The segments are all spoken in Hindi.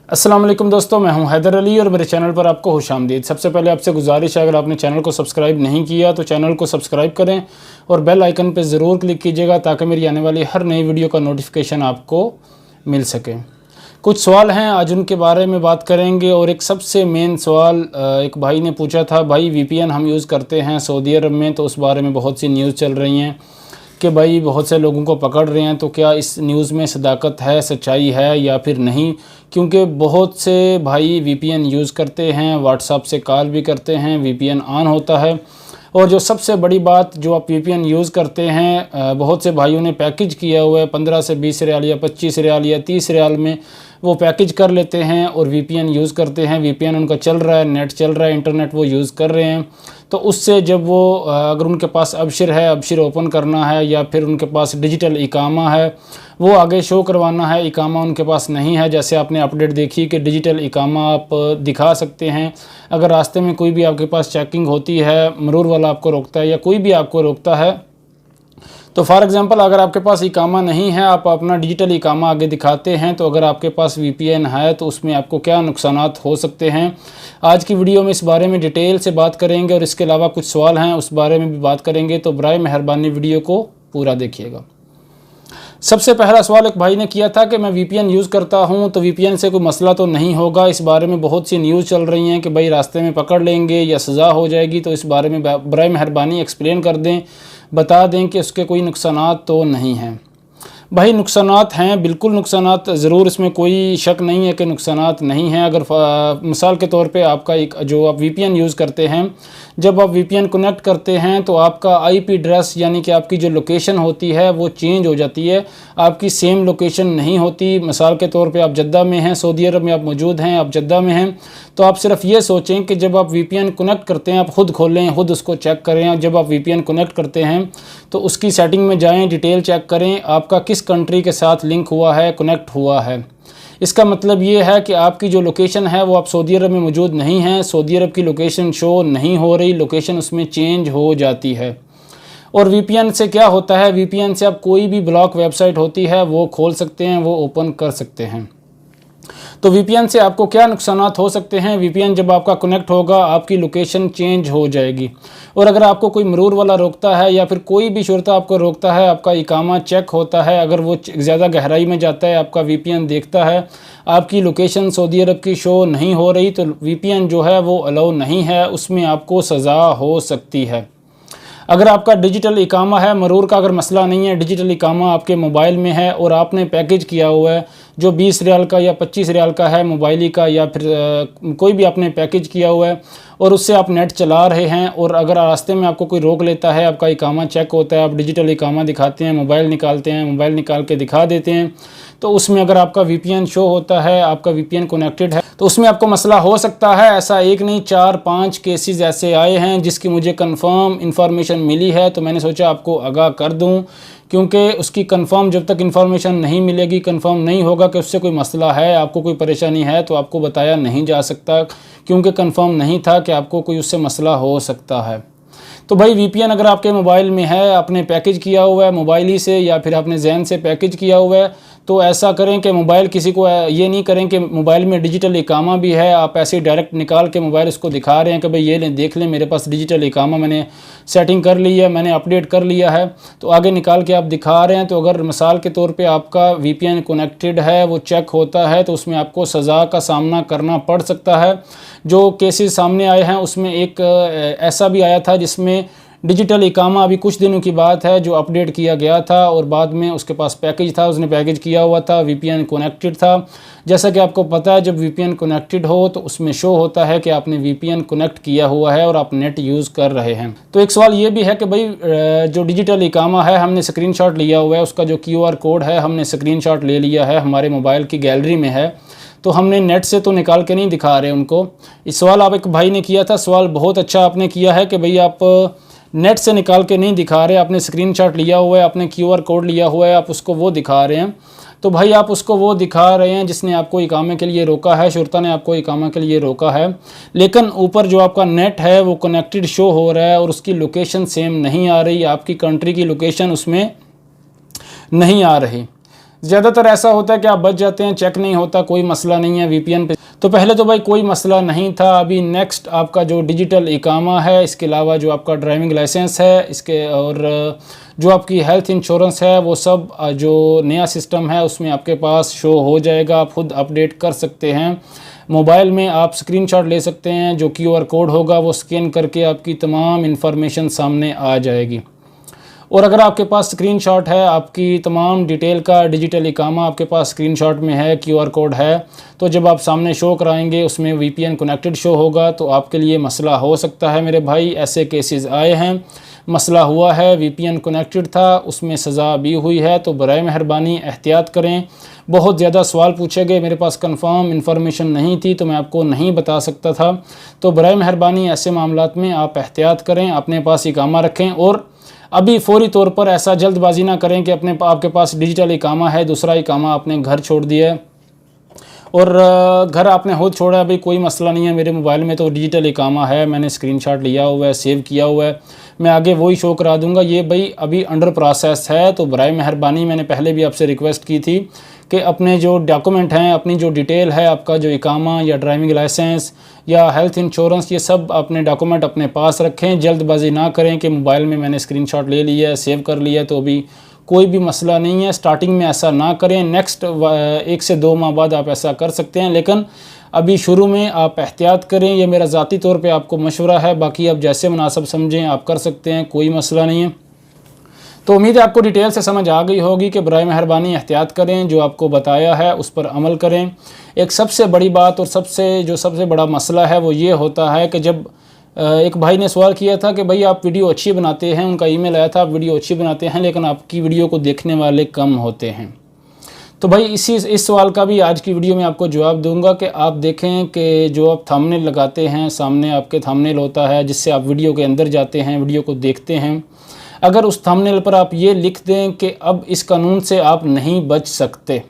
अस्सलाम वालेकुम दोस्तों, मैं हूं हैदर अली और मेरे चैनल पर आपको खुशामदीद। सबसे पहले आपसे गुजारिश है, अगर आपने चैनल को सब्सक्राइब नहीं किया तो चैनल को सब्सक्राइब करें और बेल आइकन पर ज़रूर क्लिक कीजिएगा ताकि मेरी आने वाली हर नई वीडियो का नोटिफिकेशन आपको मिल सके। कुछ सवाल हैं, आज उनके बारे में बात करेंगे। और एक सबसे मेन सवाल एक भाई ने पूछा था, भाई वीपीएन हम यूज़ करते हैं सऊदी अरब में, तो उस बारे में बहुत सी न्यूज़ चल रही हैं कि भाई बहुत से लोगों को पकड़ रहे हैं, तो क्या इस न्यूज़ में सदाकत है, सच्चाई है या फिर नहीं? क्योंकि बहुत से भाई वीपीएन यूज़ करते हैं, व्हाट्सएप से कॉल भी करते हैं, वीपीएन ऑन होता है। और जो सबसे बड़ी बात, जो आप वीपीएन यूज़ करते हैं, बहुत से भाइयों ने पैकेज किया हुआ है 15 से 20 रियाल या 25 रियाल या 30 रियाल में वो पैकेज कर लेते हैं और वीपीएन यूज़ करते हैं। वीपीएन उनका चल रहा है, नेट चल रहा है, इंटरनेट वो यूज़ कर रहे हैं। तो उससे जब वो अगर उनके पास अबशिर है, अबशिर ओपन करना है, या फिर उनके पास डिजिटल इकामा है, वो आगे शो करवाना है, इकामा उनके पास नहीं है। जैसे आपने अपडेट देखी कि डिजिटल इकामा आप दिखा सकते हैं। अगर रास्ते में कोई भी आपके पास चेकिंग होती है, मरूर वाला आपको रोकता है या कोई भी आपको रोकता है, तो फॉर एग्ज़ाम्पल अगर आपके पास इकामा नहीं है, आप अपना डिजिटल इकामा आगे दिखाते हैं, तो अगर आपके पास वीपीएन है तो उसमें आपको क्या नुकसानात हो सकते हैं। आज की वीडियो में इस बारे में डिटेल से बात करेंगे और इसके अलावा कुछ सवाल हैं उस बारे में भी बात करेंगे। तो बराए मेहरबानी वीडियो को पूरा देखिएगा। सबसे पहला सवाल एक भाई ने किया था कि मैं वीपीएन यूज़ करता हूं तो वीपीएन से कोई मसला तो नहीं होगा। इस बारे में बहुत सी न्यूज़ चल रही हैं कि भाई रास्ते में पकड़ लेंगे या सज़ा हो जाएगी, तो इस बारे में बराए मेहरबानी एक्सप्लेन कर दें, बता दें कि उसके कोई नुकसानात तो नहीं हैं। भाई नुकसानात हैं, बिल्कुल नुकसानात ज़रूर, इसमें कोई शक नहीं है कि नुकसानात नहीं हैं। अगर मिसाल के तौर पे आपका एक जो आप वीपीएन यूज़ करते हैं, जब आप वीपीएन कनेक्ट करते हैं तो आपका आईपी एड्रेस यानी कि आपकी जो लोकेशन होती है वो चेंज हो जाती है, आपकी सेम लोकेशन नहीं होती। मिसाल के तौर पे आप जद्दा में हैं, सऊदी अरब में आप मौजूद हैं, आप जद्दा में हैं, तो आप सिर्फ ये सोचें कि जब आप वीपीएन कनेक्ट करते हैं, आप ख़ुद खोलें, ख़ुद उसको चेक करें। जब आप वीपीएन कनेक्ट करते हैं तो उसकी सेटिंग में जाएँ, डिटेल चेक करें, आपका किस कंट्री के साथ लिंक हुआ है, कनेक्ट हुआ है। इसका मतलब ये है कि आपकी जो लोकेशन है वो आप सऊदी अरब में मौजूद नहीं हैं, सऊदी अरब की लोकेशन शो नहीं हो रही, लोकेशन उसमें चेंज हो जाती है। और वीपीएन से क्या होता है, वीपीएन से आप कोई भी ब्लॉक वेबसाइट होती है वो खोल सकते हैं, वो ओपन कर सकते हैं। तो वीपीएन से आपको क्या नुकसानात हो सकते हैं? वीपीएन जब आपका कनेक्ट होगा आपकी लोकेशन चेंज हो जाएगी। और अगर आपको कोई मरूर वाला रोकता है या फिर कोई भी शुरता आपको रोकता है, आपका इकामा चेक होता है, अगर वो ज़्यादा गहराई में जाता है, आपका वीपीएन देखता है आपकी लोकेशन सऊदी अरब की शो नहीं हो रही, तो वीपीएन जो है वो अलाउ नहीं है, उसमें आपको सज़ा हो सकती है। अगर आपका डिजिटल इकामा है, मरूर का अगर मसला नहीं है, डिजिटल इकामा आपके मोबाइल में है और आपने पैकेज किया हुआ है जो 20 रियाल का या 25 रियाल का है मोबाइल का, या फिर कोई भी आपने पैकेज किया हुआ है और उससे आप नेट चला रहे हैं, और अगर रास्ते में आपको कोई रोक लेता है, आपका इकामा चेक होता है, आप डिजिटल इकामा दिखाते हैं, मोबाइल निकालते हैं, मोबाइल निकाल के दिखा देते हैं, तो उसमें अगर आपका वीपीएन शो होता है, आपका वीपीएन कनेक्टेड है, तो उसमें आपको मसला हो सकता है। ऐसा एक नहीं 4-5 केसेस ऐसे आए हैं जिसकी मुझे कंफर्म इंफॉर्मेशन मिली है, तो मैंने सोचा आपको आगाह कर दूं, क्योंकि उसकी कंफर्म जब तक इंफॉर्मेशन नहीं मिलेगी, कंफर्म नहीं होगा कि उससे कोई मसला है, आपको कोई परेशानी है, तो आपको बताया नहीं जा सकता, क्योंकि कंफर्म नहीं था कि आपको कोई उससे मसला हो सकता है। तो भाई वीपीएन अगर आपके मोबाइल में है, आपने पैकेज किया हुआ है मोबाइल ही से या फिर आपने जैन से पैकेज किया हुआ है, तो ऐसा करें कि मोबाइल किसी को ये नहीं करें कि मोबाइल में डिजिटल इकामा भी है, आप ऐसे डायरेक्ट निकाल के मोबाइल उसको दिखा रहे हैं कि भाई ये लें, देख लें, मेरे पास डिजिटल इकामा मैंने सेटिंग कर ली है, मैंने अपडेट कर लिया है, तो आगे निकाल के आप दिखा रहे हैं। तो अगर मिसाल के तौर पे आपका वीपीएन कनेक्टेड है, वो चेक होता है, तो उसमें आपको सज़ा का सामना करना पड़ सकता है। जो केसेस सामने आए हैं उसमें एक ऐसा भी आया था जिसमें डिजिटल इकामा अभी कुछ दिनों की बात है जो अपडेट किया गया था और बाद में उसके पास पैकेज था, उसने पैकेज किया हुआ था, वीपीएन कनेक्टेड था। जैसा कि आपको पता है, जब वीपीएन कनेक्टेड हो तो उसमें शो होता है कि आपने वीपीएन कनेक्ट किया हुआ है और आप नेट यूज़ कर रहे हैं। तो एक सवाल ये भी है कि भाई जो डिजिटल इकामा है हमने स्क्रीनशॉट लिया हुआ है, उसका जो QR कोड है हमने स्क्रीनशॉट ले लिया है, हमारे मोबाइल की गैलरी में है, तो हमने नेट से तो निकाल के नहीं दिखा रहे उनको। इस सवाल आप एक भाई ने किया था, सवाल बहुत अच्छा आपने किया है कि भाई आप नेट से निकाल के नहीं दिखा रहे, आपने स्क्रीनशॉट लिया हुआ है, आपने QR कोड लिया हुआ है, आप उसको वो दिखा रहे हैं। तो भाई आप उसको वो दिखा रहे हैं जिसने आपको इकामे के लिए रोका है, शुरता ने आपको इकामा के लिए रोका है, लेकिन ऊपर जो आपका नेट है वो कनेक्टेड शो हो रहा है और उसकी लोकेशन सेम नहीं आ रही, आपकी कंट्री की लोकेशन उसमें नहीं आ रही। ज़्यादातर ऐसा होता है कि आप बच जाते हैं, चेक नहीं होता, कोई मसला नहीं है वीपीएन पे। तो पहले तो भाई कोई मसला नहीं था। अभी नेक्स्ट आपका जो डिजिटल इकामा है, इसके अलावा जो आपका ड्राइविंग लाइसेंस है, इसके और जो आपकी हेल्थ इंश्योरेंस है, वो सब जो नया सिस्टम है उसमें आपके पास शो हो जाएगा। आप खुद अपडेट कर सकते हैं। मोबाइल में आप स्क्रीनशॉट ले सकते हैं, जो QR कोड होगा वो स्कैन करके आपकी तमाम इन्फॉर्मेशन सामने आ जाएगी। और अगर आपके पास स्क्रीनशॉट है, आपकी तमाम डिटेल का डिजिटल इकामा आपके पास स्क्रीनशॉट में है, QR कोड है, तो जब आप सामने शो कराएंगे उसमें VPN कनेक्टेड शो होगा, तो आपके लिए मसला हो सकता है मेरे भाई। ऐसे केसेस आए हैं, मसला हुआ है, VPN कनेक्टेड था, उसमें सज़ा भी हुई है। तो बराए मेहरबानी एहतियात करें। बहुत ज़्यादा सवाल पूछे गए, मेरे पास कंफर्म इन्फॉर्मेशन नहीं थी तो मैं आपको नहीं बता सकता था। तो बराए मेहरबानी ऐसे मामलात में आप एहतियात करें, अपने पास इकामा रखें और अभी फ़ौरी तौर पर ऐसा जल्दबाजी ना करें कि आपके पास डिजिटल इकामा है, दूसरा इकामा आपने घर छोड़ दिया है और घर आपने खुद छोड़ा है। भाई कोई मसला नहीं है, मेरे मोबाइल में तो डिजिटल इकामा है, मैंने स्क्रीनशॉट लिया हुआ है, सेव किया हुआ है, मैं आगे वही शो करा दूंगा। ये भाई अभी अंडर प्रोसेस है। तो बराए मेहरबानी मैंने पहले भी आपसे रिक्वेस्ट की थी कि अपने जो डॉक्यूमेंट हैं, अपनी जो डिटेल है, आपका जो इकामा या ड्राइविंग लाइसेंस या हेल्थ इंश्योरेंस, ये सब अपने डॉक्यूमेंट अपने पास रखें। जल्दबाजी ना करें कि मोबाइल में मैंने स्क्रीनशॉट ले लिया है, सेव कर लिया, तो अभी कोई भी मसला नहीं है। स्टार्टिंग में ऐसा ना करें, नेक्स्ट 1 से 2 माह बाद आप ऐसा कर सकते हैं, लेकिन अभी शुरू में आप एहतियात करें। ये मेरा ज़ाती तौर पे आपको मशवरा है, बाकी आप जैसे मुनासिब समझें आप कर सकते हैं, कोई मसला नहीं है। तो उम्मीद है आपको डिटेल से समझ आ गई होगी कि बराए मेहरबानी एहतियात करें, जो आपको बताया है उस पर अमल करें। एक सबसे बड़ी बात और सबसे बड़ा मसला है वो ये होता है कि जब एक भाई ने सवाल किया था कि भाई आप वीडियो अच्छी बनाते हैं, उनका ईमेल आया था आप वीडियो अच्छी बनाते हैं लेकिन आपकी वीडियो को देखने वाले कम होते हैं। तो भाई इस सवाल का भी आज की वीडियो में आपको जवाब दूंगा कि आप देखें कि जो आप थंबनेल लगाते हैं, सामने आपके थंबनेल होता है जिससे आप वीडियो के अंदर जाते हैं, वीडियो को देखते हैं। अगर उस थंबनेल पर आप ये लिख दें कि अब इस कानून से आप नहीं बच सकते,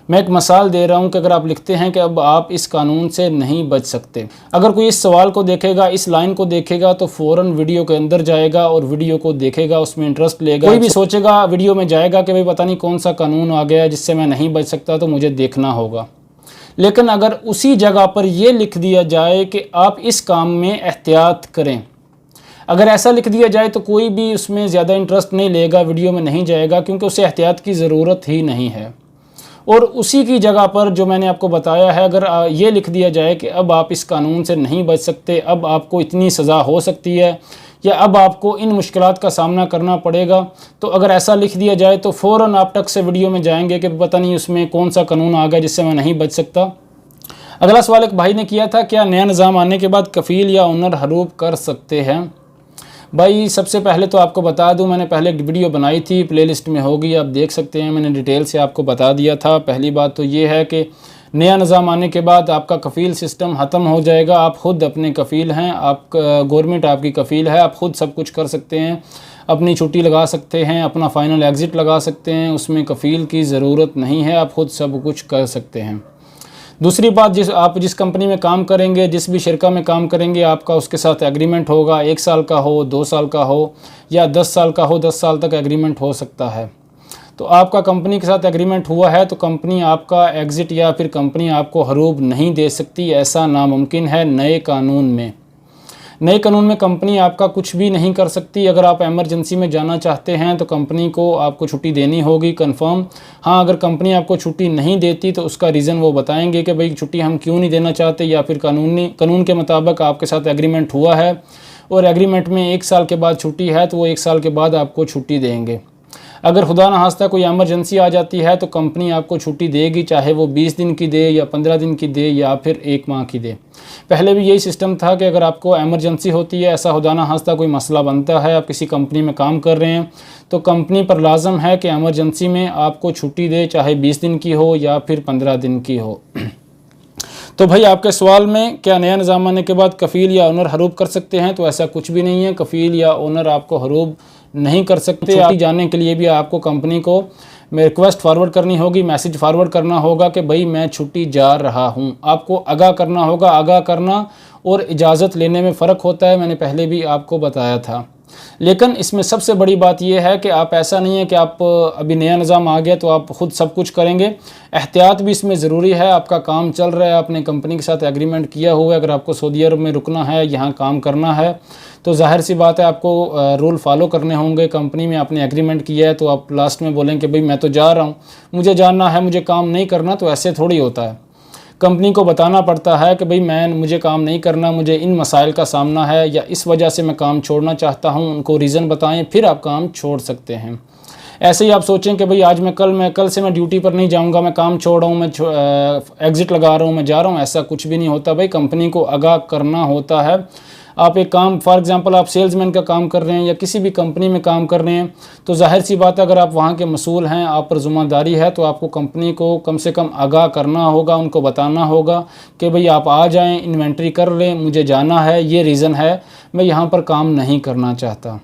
मैं एक मिसाल दे रहा हूं कि अगर आप लिखते हैं कि अब आप इस कानून से नहीं बच सकते, अगर कोई इस सवाल को देखेगा, इस लाइन को देखेगा तो फ़ौरन वीडियो के अंदर जाएगा और वीडियो को देखेगा, उसमें इंटरेस्ट लेगा। कोई भी सोचेगा, वीडियो में जाएगा कि भाई पता नहीं कौन सा कानून आ गया जिससे मैं नहीं बच सकता, तो मुझे देखना होगा। लेकिन अगर उसी जगह पर यह लिख दिया जाए कि आप इस काम में एहतियात करें, अगर ऐसा लिख दिया जाए तो कोई भी उसमें ज़्यादा इंटरेस्ट नहीं लेगा, वीडियो में नहीं जाएगा, क्योंकि उसे एहतियात की ज़रूरत ही नहीं है। और उसी की जगह पर जो मैंने आपको बताया है, अगर ये लिख दिया जाए कि अब आप इस कानून से नहीं बच सकते, अब आपको इतनी सज़ा हो सकती है या अब आपको इन मुश्किलात का सामना करना पड़ेगा, तो अगर ऐसा लिख दिया जाए तो फ़ौरन आप टक से वीडियो में जाएंगे कि पता नहीं उसमें कौन सा कानून आ गया जिससे मैं नहीं बच सकता। अगला सवाल एक भाई ने किया था, क्या नया निज़ाम आने के बाद कफ़ील या ओनर हरूब कर सकते हैं? भाई सबसे पहले तो आपको बता दूं, मैंने पहले एक वीडियो बनाई थी, प्लेलिस्ट में होगी, आप देख सकते हैं, मैंने डिटेल से आपको बता दिया था। पहली बात तो ये है कि नया निज़ाम आने के बाद आपका कफ़ील सिस्टम ख़त्म हो जाएगा, आप ख़ुद अपने कफ़ील हैं, आप गवर्नमेंट आपकी कफ़ील है, आप ख़ुद सब कुछ कर सकते हैं, अपनी छुट्टी लगा सकते हैं, अपना फ़ाइनल एग्ज़िट लगा सकते हैं, उसमें कफ़ील की ज़रूरत नहीं है, आप ख़ुद सब कुछ कर सकते हैं। दूसरी बात, आप जिस कंपनी में काम करेंगे, जिस भी शिरका में काम करेंगे, आपका उसके साथ एग्रीमेंट होगा, 1 साल का हो, 2 साल का हो या 10 साल का हो, 10 साल तक एग्रीमेंट हो सकता है। तो आपका कंपनी के साथ एग्रीमेंट हुआ है तो कंपनी आपका एग्ज़िट या फिर कंपनी आपको हरूब नहीं दे सकती, ऐसा नामुमकिन है नए कानून में। नए कानून में कंपनी आपका कुछ भी नहीं कर सकती। अगर आप एमरजेंसी में जाना चाहते हैं तो कंपनी को आपको छुट्टी देनी होगी कंफर्म। हाँ, अगर कंपनी आपको छुट्टी नहीं देती तो उसका रीज़न वो बताएंगे कि भाई छुट्टी हम क्यों नहीं देना चाहते, या फिर कानून के मुताबिक आपके साथ एग्रीमेंट हुआ है और एग्रीमेंट में 1 साल के बाद छुट्टी है तो वो 1 साल के बाद आपको छुट्टी देंगे। अगर खुदा न खास्ता कोई एमरजेंसी आ जाती है तो कंपनी आपको छुट्टी देगी, चाहे वो 20 दिन की दे या 15 दिन की दे या फिर 1 माह की दे। पहले भी यही सिस्टम था कि अगर आपको एमरजेंसी होती है, ऐसा खुदा न खास्ता कोई मसला बनता है, आप किसी कंपनी में काम कर रहे हैं, तो कंपनी पर लाजम है कि एमरजेंसी में आपको छुट्टी दे, चाहे 20 दिन की हो या फिर 15 दिन की हो। तो भाई आपके सवाल में क्या नया निज़ाम आने के बाद कफ़ील या ओनर हरूब कर सकते हैं, तो ऐसा कुछ भी नहीं है। कफ़ील या ओनर आपको हरूब नहीं कर सकते। आप जाने के लिए भी आपको कंपनी को मैं रिक्वेस्ट फॉरवर्ड करनी होगी, मैसेज फॉरवर्ड करना होगा कि भाई मैं छुट्टी जा रहा हूँ। आपको आगाह करना होगा। आगाह करना और इजाज़त लेने में फ़र्क होता है, मैंने पहले भी आपको बताया था। लेकिन इसमें सबसे बड़ी बात यह है कि आप ऐसा नहीं है कि आप अभी नया निज़ाम आ गया तो आप ख़ुद सब कुछ करेंगे। एहतियात भी इसमें ज़रूरी है। आपका काम चल रहा है, आपने कंपनी के साथ एग्रीमेंट किया हुआ है, अगर आपको सऊदी अरब में रुकना है, यहाँ काम करना है, तो ज़ाहिर सी बात है आपको रूल फॉलो करने होंगे। कंपनी में आपने एग्रीमेंट किया है तो आप लास्ट में बोलें कि भाई मैं तो जा रहा हूँ, मुझे जाना है, मुझे काम नहीं करना, तो ऐसे थोड़ी होता है। कंपनी को बताना पड़ता है कि भाई मुझे काम नहीं करना, मुझे इन मसाइल का सामना है या इस वजह से मैं काम छोड़ना चाहता हूं। उनको रीज़न बताएं, फिर आप काम छोड़ सकते हैं। ऐसे ही आप सोचें कि भाई आज कल से मैं ड्यूटी पर नहीं जाऊंगा, मैं काम छोड़ रहा हूं, मैं एग्ज़िट लगा रहा हूं, मैं जा रहा हूं, ऐसा कुछ भी नहीं होता। भाई कंपनी को आगाह करना होता है। आप एक काम, फॉर एग्ज़ाम्पल आप सेल्समैन का काम कर रहे हैं या किसी भी कंपनी में काम कर रहे हैं, तो जाहिर सी बात है अगर आप वहाँ के मसूल हैं, आप पर ज़िम्मेदारी है, तो आपको कंपनी को कम से कम आगाह करना होगा, उनको बताना होगा कि भाई आप आ जाएं, इन्वेंट्री कर लें, मुझे जाना है, ये रीज़न है, मैं यहाँ पर काम नहीं करना चाहता।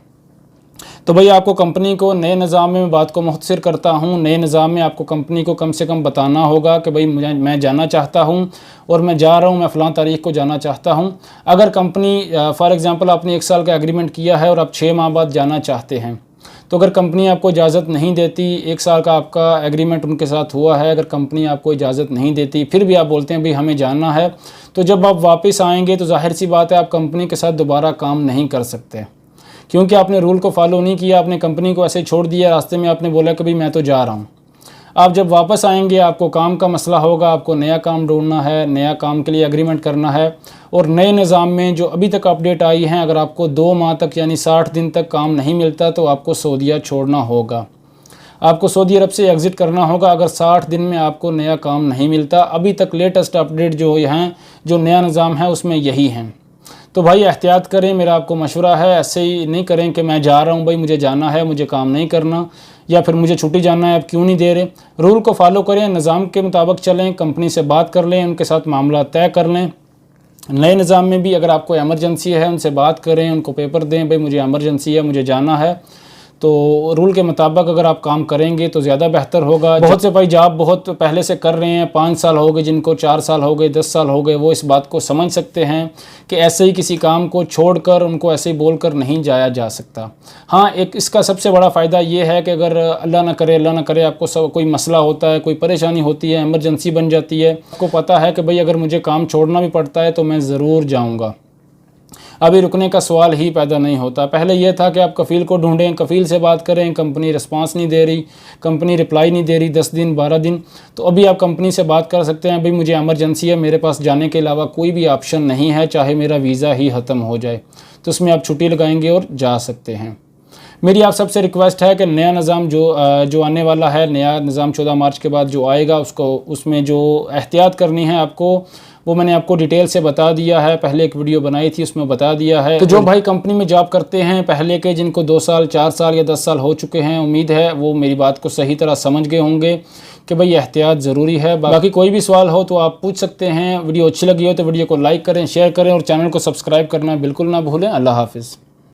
तो भाई आपको कंपनी को नए निज़ाम में बात को मुख्तसर करता हूँ, नए निज़ाम में आपको कंपनी को कम से कम बताना होगा कि भाई मैं जाना चाहता हूँ और मैं जा रहा हूँ, मैं फ़लाँ तारीख़ को जाना चाहता हूँ। अगर कंपनी फॉर एग्ज़ाम्पल आपने 1 साल का एग्रीमेंट किया है और आप 6 माह बाद जाना चाहते हैं, तो अगर कंपनी आपको इजाज़त नहीं देती, 1 साल का आपका एग्रीमेंट उनके साथ हुआ है, अगर कंपनी आपको इजाज़त नहीं देती, फिर भी आप बोलते हैं भाई हमें जाना है, तो जब आप वापस आएँगे तो ज़ाहिर सी बात है आप कंपनी के साथ दोबारा काम नहीं कर सकते, क्योंकि आपने रूल को फॉलो नहीं किया, आपने कंपनी को ऐसे छोड़ दिया। रास्ते में आपने बोला कि भाई मैं तो जा रहा हूँ। आप जब वापस आएंगे आपको काम का मसला होगा, आपको नया काम ढूंढना है, नया काम के लिए एग्रीमेंट करना है। और नए निज़ाम में जो अभी तक अपडेट आई हैं, अगर आपको 2 माह तक यानी 60 दिन तक काम नहीं मिलता तो आपको सऊदीया छोड़ना होगा, आपको सऊदी अरब से एग्ज़िट करना होगा अगर 60 दिन में आपको नया काम नहीं मिलता। अभी तक लेटेस्ट अपडेट जो हैं, जो नया निज़ाम है उसमें यही हैं। तो भाई एहतियात करें, मेरा आपको मशवरा है। ऐसे ही नहीं करें कि मैं जा रहा हूँ भाई, मुझे जाना है, मुझे काम नहीं करना, या फिर मुझे छुट्टी जाना है, आप क्यों नहीं दे रहे। रूल को फॉलो करें, निज़ाम के मुताबिक चलें, कंपनी से बात कर लें, उनके साथ मामला तय कर लें। नए निज़ाम में भी अगर आपको एमरजेंसी है उनसे बात करें, उनको पेपर दें, भाई मुझे एमरजेंसी है, मुझे जाना है। तो रूल के मुताबिक अगर आप काम करेंगे तो ज़्यादा बेहतर होगा। बहुत से भाई जॉब बहुत पहले से कर रहे हैं, 5 साल हो गए, जिनको 4 साल हो गए, 10 साल हो गए, वो इस बात को समझ सकते हैं कि ऐसे ही किसी काम को छोड़कर, उनको ऐसे ही बोलकर नहीं जाया जा सकता। हाँ, एक इसका सबसे बड़ा फ़ायदा ये है कि अगर अल्लाह ना करे आपको कोई मसला होता है, कोई परेशानी होती है, इमरजेंसी बन जाती है, आपको पता है कि भाई अगर मुझे काम छोड़ना भी पड़ता है तो मैं ज़रूर जाऊँगा। अभी रुकने का सवाल ही पैदा नहीं होता। पहले यह था कि आप कफ़ील को ढूंढें, कफ़ील से बात करें, कंपनी रिस्पांस नहीं दे रही, कंपनी रिप्लाई नहीं दे रही 10 दिन 12 दिन, तो अभी आप कंपनी से बात कर सकते हैं, भाई मुझे एमरजेंसी है, मेरे पास जाने के अलावा कोई भी ऑप्शन नहीं है, चाहे मेरा वीज़ा ही ख़त्म हो जाए, तो उसमें आप छुट्टी लगाएंगे और जा सकते हैं। मेरी आप सबसे रिक्वेस्ट है कि नया निज़ाम जो आने वाला है, नया निज़ाम 14 मार्च के बाद जो आएगा, उसमें जो एहतियात करनी है आपको, वो मैंने आपको डिटेल से बता दिया है। पहले एक वीडियो बनाई थी, उसमें बता दिया है। तो जो भाई कंपनी में जॉब करते हैं पहले के, जिनको 2 साल 4 साल या 10 साल हो चुके हैं, उम्मीद है वो मेरी बात को सही तरह समझ गए होंगे कि भाई एहतियात ज़रूरी है। बाकी कोई भी सवाल हो तो आप पूछ सकते हैं। वीडियो अच्छी लगी हो तो वीडियो को लाइक करें, शेयर करें और चैनल को सब्सक्राइब करना बिल्कुल ना भूलें। अल्लाह हाफिज़।